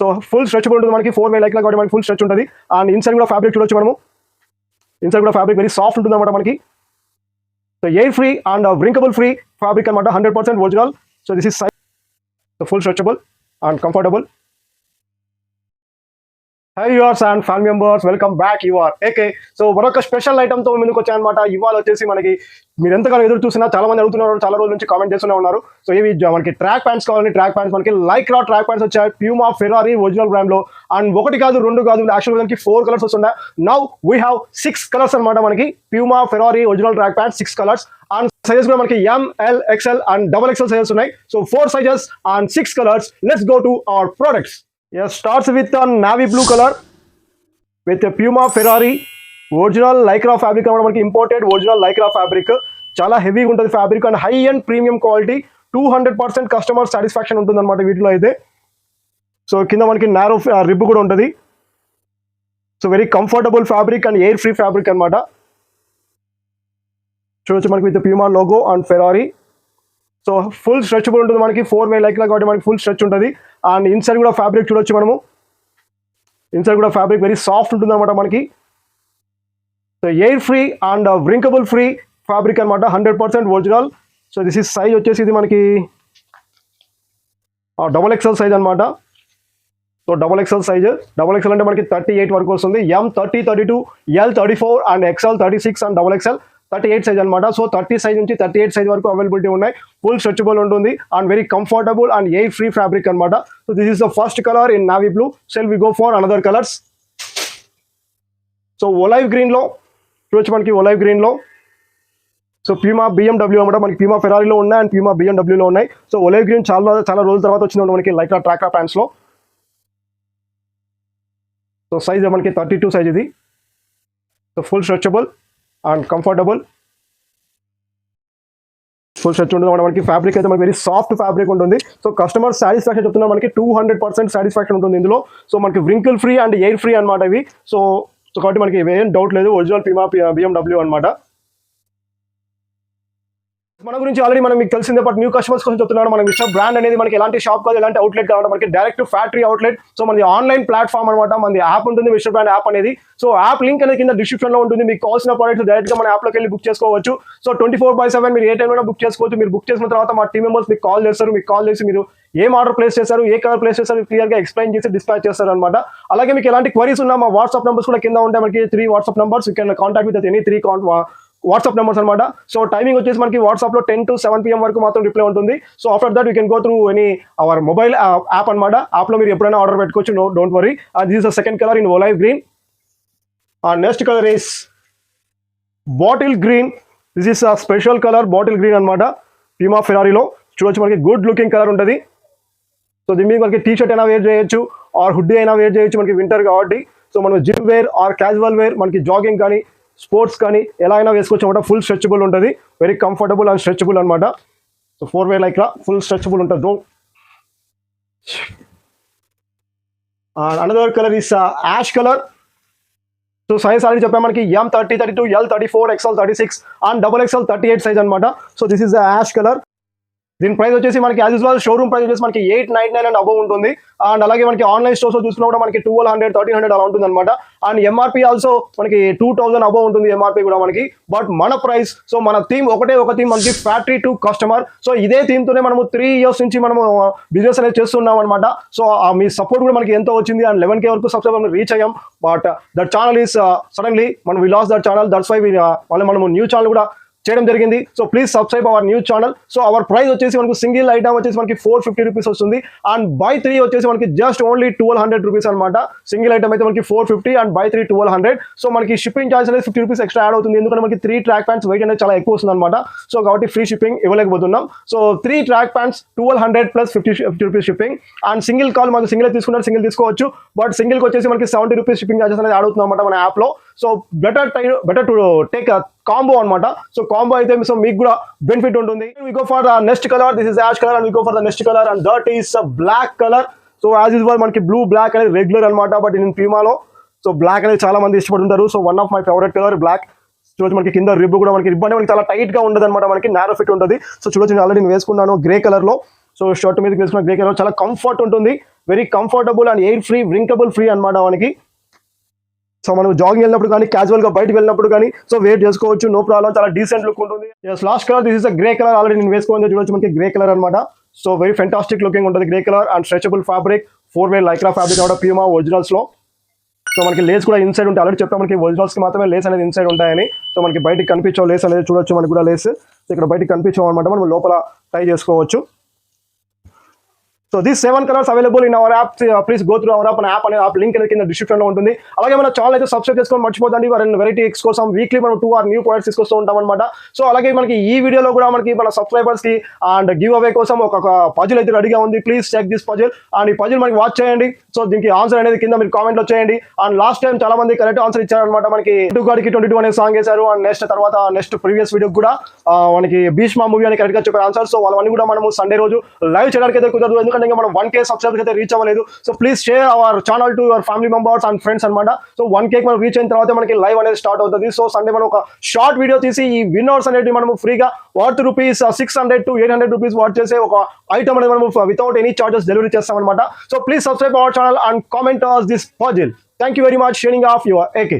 So full stretchable ఉంటుంది మనకి 4-way lycra కాబట్టి మనకి ఫుల్ స్ట్రెచ్ ఉంటుంది. అండ్ ఇన్సైడ్ కూడా ఫ్యాబ్రిక్ చూడొచ్చు మనము. ఇన్సైడ్ కూడా ఫ్యాబ్రిక్ వెరీ సాఫ్ట్ ఉంటుంది అనమాట మనకి. So air free and wrinkle free fabric అనమాట, 100% original. So this is full stretchable and comfortable. Hi viewers and family members, welcome back. యూఆర్ ఏకే. సో మరొక స్పెషల్ ఐటమ్తో ముందుకు వచ్చాయన్నమాట. ఇవాళ వచ్చేసి మనకి మీరు ఎంతగానో ఎదురు చూసినా చాలా మంది అడుగుతున్నారు, చాలా రోజుల నుంచి కామెంట్ చేస్తూనే ఉన్నారు. సో ఇవి మనకి ట్రాక్ ప్యాంట్స్ కావాలని, ట్రాక్ ప్యాంట్స్ మనకి lycra ట్రాక్ ప్యాంట్స్ వచ్చాయి ప్యూమా ఫెరారీ ఒరిజినల్ బ్రాండ్ లో. అండ్ ఒకటి కాదు, రెండు కాదు, యాక్చువల్గా మనకి 4 కలర్స్ వస్తున్నాయి. నౌ వీ హ్యావ్ 6 కలర్స్ అనమాట మనకి Puma Ferrari original track pants 6 colours. And sizes కూడా మనకి ML, XL and XXL sizes ఉన్నాయి. So 4 sizes and 6 colours. Let's go to our products. Yes, starts with a navy blue color with a Puma Ferrari original lycra fabric అన్నమాట మనకి, imported original lycra fabric. చాలా హెవీగా ఉంటుంది fabric and high and premium quality. 200% customer satisfaction ఉంటుంది అనమాట వీటిలో అయితే. So కింద మనకి నారో రిబ్ కూడా ఉంటుంది. So very comfortable fabric and air free fabric అనమాట. చూడొచ్చు మనకి with Puma logo and Ferrari. So full stretchable ఉంటుంది మనకి, 4-way lycra కాబట్టి మనకి ఫుల్ స్ట్రెచ్ ఉంటుంది. అండ్ ఇన్సైడ్ కూడా ఫ్యాబ్రిక్ చూడొచ్చు మనము. ఇన్సైడ్ కూడా ఫ్యాబ్రిక్ వెరీ సాఫ్ట్ ఉంటుంది అనమాట మనకి. So air free and wrinkle free fabric అనమాట, 100% original. So this is size వచ్చేసి ఇది మనకి XXL సైజ్ అనమాట. సో XXL సైజ్, XXL అంటే మనకి 38 వరకు వస్తుంది. M 30, 32, L 34 and XL 36 and XXL 38 size అనమాట. సో 30 సైజ్ నుంచి 38 సైజ్ వరకు అవైలబిలిటీ ఉన్నాయి. ఫుల్ స్ట్రెచబుల్ ఉంటుంది and very comfortable and air free fabric అనమాట. So this is the first colour in navy blue. Shall we go for another colours. So olive green లో చూడొచ్చు మనకి, olive green లో. So Puma BMW అనమాట మనకి, Puma ఫెరారీలో ఉన్నాయి and Puma BMWలో ఉన్నాయి. So olive green చాలా రోజుల తర్వాత వచ్చింది మనకి lycra ట్రాక్ ప్యాంట్స్ లో. సో సైజ్ మనకి 32 సైజ్ ఇది. So full stretchable and comfortable. Full stretch ఉంటుంది మనకి. ఫ్యాబ్రిక్ అయితే మనకి వెరీ సాఫ్ట్ ఫ్యాబ్రిక్ ఉంటుంది. సో కస్టమర్ సాటిస్ఫాక్షన్ చెప్తున్నారు మనకి, 200% సాటిస్ఫాక్షన్ ఉంటుంది ఇందులో. సో మనకి wrinkle free and air free అనమాట ఇవి. సో కాబట్టి మనకి ఏం డౌట్ లేదు, ఒరిజినల్ ప్యూమా BMW అనమాట. మన గురించి ఆల్రెడీ మనం మీకు తెలిసిందే, బట్ న్యూ కస్టమర్స్ కోసం చెప్తున్నాను. మన Mr.Brand అనేది మనకి ఎలాంటి షాప్ కాదు, ఎలాంటి అవుట్లెట్ కావాలి, మనకి డైరెక్ట్ ఫ్యాక్టరీ అవుట్లెట్. సో మనది ఆన్లైన్ ప్లాట్ఫామ్ అనమాట. మనది యాప్ ఉంటుంది, Mr.Brand యాప్ అనేది. సో యాప్ లింక్ అనేది కింద డిస్క్రిప్షన్ లో ఉంటుంది. మీకు కావాల్సిన ప్రోడక్ట్స్ డైరెక్ట్ గా మన యాప్ లోకి వెళ్ళి బుక్ చేసుకోవచ్చు. సో 24/7 మీరు ఏ టైంలో బుక్ చేసుకోవచ్చు. మీరు బుక్ చేసిన తర్వాత మా టీమ్ మెంబర్స్ మీకు కాల్ చేస్తారు. మీకు కాల్ చేసి మీరు ఏం ఆర్డర్ ప్లేస్ చేస్తారు, ఏ కలర్ ప్లేస్ చేస్తారు, క్లియర్ గా ఎక్స్ప్లెయిన్ చేసి డిస్పాచ్ చేస్తారు అనమాట. అలాగే మీకు ఎలాంటి క్వరీస్ ఉన్నా మా వాట్సాప్ నెంబర్స్ కూడా కింద ఉంటాయి మనకి. 3 WhatsApp numbers. You can contact with any 3 WhatsApp numbers అనమాట. సో టైమింగ్ వచ్చేసి మనకి వాట్సాప్ లో 10 to 7 PM వరకు మాత్రం రిప్లై ఉంటుంది. So after that you can go through any our mobile app అనమాట. యాప్ లో మీరు ఎప్పుడైనా ఆర్డర్ పెట్టుకోవచ్చు, no don't worry. This is the second colour in olive green. Next colour is bottle green. This is a special colour, bottle green అనమాట. Puma ఫెరారీలో చూడొచ్చు మనకి good looking colour ఉంటుంది. సో దీని మీద మనకి టీ-షర్ట్ అయినా వేర్ చేయొచ్చు, ఆర్ హుడ్డీ అయినా వేర్ చేయొచ్చు మనకి వింటర్ కాబట్టి. సో మనం gym wear or casual wear, మనకి జాగింగ్ కానీ స్పోర్ట్స్ కానీ ఎలా అయినా వేసుకోవచ్చు అనమాట. ఫుల్ స్ట్రెచబుల్ ఉంటుంది, వెరీ కంఫర్టబుల్ అండ్ స్ట్రెచబుల్ అనమాట. So 4-way lycra full stretchable ఉంటుంది. Another colour is ash colour. So size already చెప్పాము మనకి, M 30, 32, L 34, XL 36 and XXL 38 size అనమాట. So this is the ash colour. దీని price వచ్చేసి మనకి as usual showroom price వచ్చేసి మనకి 899 అండ్ అబవ్ ఉంటుంది. అండ్ అలాగే మనకి ఆన్లైన్ స్టోర్స్ లో చూసుకున్నా కూడా మనకి 1200, 1300 అలా ఉంటుంది అనమాట. అండ్ MRP ఆల్సో మనకి 2000 అబవ్ ఉంటుంది MRP కూడా మనకి. బట్ మన ప్రైస్, సో మన థీమ్ ఒక థీమ్ మనకి ఫ్యాక్టరీ టు కస్టమర్. సో ఇదే థీమ్ తోనే మనము 3 years నుంచి మనము బిజినెస్ అనేది చేస్తున్నాం అనమాట. సో మీ సపోర్ట్ కూడా మనకి ఎంతో వచ్చింది. అండ్ 11K వరకు సబ్స్క్రైబర్ రీచ్ అయ్యాం. But that channel is suddenly మనం we lost that channel. That's why మనము న్యూ ఛానల్ కూడా చేయడం జరిగింది. So please subscribe our new channel. So our price వచ్చేసి మనకు సింగిల్ ఐటమ్ వచ్చేసి మనకి 450 రూపీస్ వస్తుంది. అండ్ బై 3 వచ్చేసి మనకి జస్ట్ ఓన్లీ 1200 రూపీస్ అనమాట. సింగిల్ ఐటమ్ అయితే మనకి 450 అండ్ బై 3 1200. సో మనకి షిప్పింగ్ ఛార్జ్ అనేది 50 రూపీస్ ఎక్స్ట్రా యాడ్ అవుతుంది. ఎందుకంటే మనకి 3 ట్రాక్ ప్యాంట్స్ వెయిట్ అనేది చాలా ఎక్కువ వస్తుంది అనమాట. సో కాబట్టి ఫ్రీ షిప్పింగ్ ఇవ్వలేకపోతున్నాం. So 3 track pants 1200 plus 50 rupees shipping. And single call మనకి సింగిల్ తీసుకుంటారు, సింగిల్ తీసుకోవచ్చు. బట్ సింగిల్కి వచ్చేసి మనకి 70 రూపీస్ షిప్పింగ్ ఛార్జెస్ అనేది యాడ్ అవుతుంది అనమాట మన యాప్లో. So better to take combo అనమాట. సో కాంబో అయితే సో మీకు కూడా బెనిఫిట్ ఉంటుంది. We go for the next colour. This is ash colour and we go for the next colour and that is black colour. So as usual మనకి blue black అనేది regular అనమాట. But నేను ప్యూమాలో so black అనేది చాలా మంది ఇష్టపడుతుంటారు. So one of my favourite colour black. చూడొచ్చు మనకి కింద రిబ్ కూడా మనకి రిబ్ అంటే మనకి చాలా టైట్ గా ఉండదు అనమాట. మనకి నారో ఫిట్ ఉంటుంది. సో చూడొచ్చు నేను ఆల్రెడీ వేసుకున్నాను గ్రే కలర్ లో. సో షర్ట్ మీదకి వేసుకున్న గ్రే కలర్ చాలా కంఫర్ట్ ఉంటుంది, very comfortable and air free, wrinkle free అనమాట మనకి. సో మనం జాగింగ్ వెళ్ళినప్పుడు కానీ క్యాజువల్ గా బయటకు వెళ్ళినప్పుడు కానీ సో వేర్ చేసుకోవచ్చు, నో ప్రాబ్లం, చాలా డీసెంట్ లుక్ ఉంటుంది. Last colour this is a grey colour, already నేను వేసుకోవాలి చూడొచ్చు మనకి గ్రే కలర్ అనమాట. సో వెరీ ఫెంటాస్టిక్ లుకింగ్ ఉంటుంది grey colour and stretchable fabric, 4-way lycra fabric కూడా ప్యూమా ఒరిజినల్స్ లో. సో మనకి లేస్ కూడా ఇన్సైడ్ ఉంటాయి, ఆల్రెడీ చెప్పాం మనకి ఒరిజినల్స్ కి మాత్రమే లేస్ అనేది ఇన్సైడ్ ఉంటాయని. సో మనకి బయటికి కనిపించవు లేస్ అనేది, చూడొచ్చు మనకి కూడా లేస్ ఇక్కడ బయటికి కనిపించవు అనమాట, మనం లోపల ట్రై చేసుకోవచ్చు. So these 7 colours available in our app, please go through our app. App అనే యాప్ లింక్ అనేది కింద డిస్క్రిప్షన్ లో ఉంటుంది. అలాగే మన ఛానల్ అయితే సబ్స్క్రైబ్ చేసుకొని మర్చిపోదండి, వెరైటీ ఎక్స్ కోసం వీక్లీ మనం 2 or new ప్రొడక్ట్స్ తీసుకొస్తూ ఉంటాం అనమాట. సో అలాగే మనకి ఈ వీడియోలో కూడా మనకి మన సబ్స్క్రైబర్స్ కి అండ్ గివ్ అవే కోసం ఒక పజిల్ అయితే రెడీగా ఉంది. Please check this puzzle and ఈ పజిల్ మనకి వాచ్ చేయండి. సో దీనికి ఆన్సర్ అనేది కింద మీరు కామెంట్ లో చేయండి. అండ్ లాస్ట్ టైం చాలా మంది కరెక్ట్ ఆన్సర్ ఇచ్చారనమాట, మనకి 22 అనే సాంగ్ వేశారు. అండ్ నెక్స్ట్ ప్రీవియస్ వీడియో కూడా మనకి భీష్మా మూవీ అని కరెక్ట్ గా చెప్పారు ఆన్సర్. సో వాళ్ళని కూడా మనము సండే రోజు లైవ్ చేయడానికి అయితే కుదరదు, ఎందుకంటే ఇంకా మనం 1K సబ్స్క్రైబర్స్ అయితే రీచ్ అవ్వలేదు. So please share our channel to your family members and friends అనమాట. సో 1K మనం రీచ్ అయిన తర్వాత మనకి లైవ్ అనేది స్టార్ట్ అవుతుంది. సో సండే మనం ఒక షార్ట్ వీడియో తీసి ఈ విన్నర్స్ అనేది మనం ఫ్రీగా వర్త్ ₹600 to ₹800 వర్త్ చేసే ఒక ఐటమ్ అనేది మనం వితౌట్ ఎనీ చార్జెస్ డెలివరీ చేస్తాం అనమాట. So please subscribe our channel and comment this puzzle. Thank you very much. Sharing of your AK.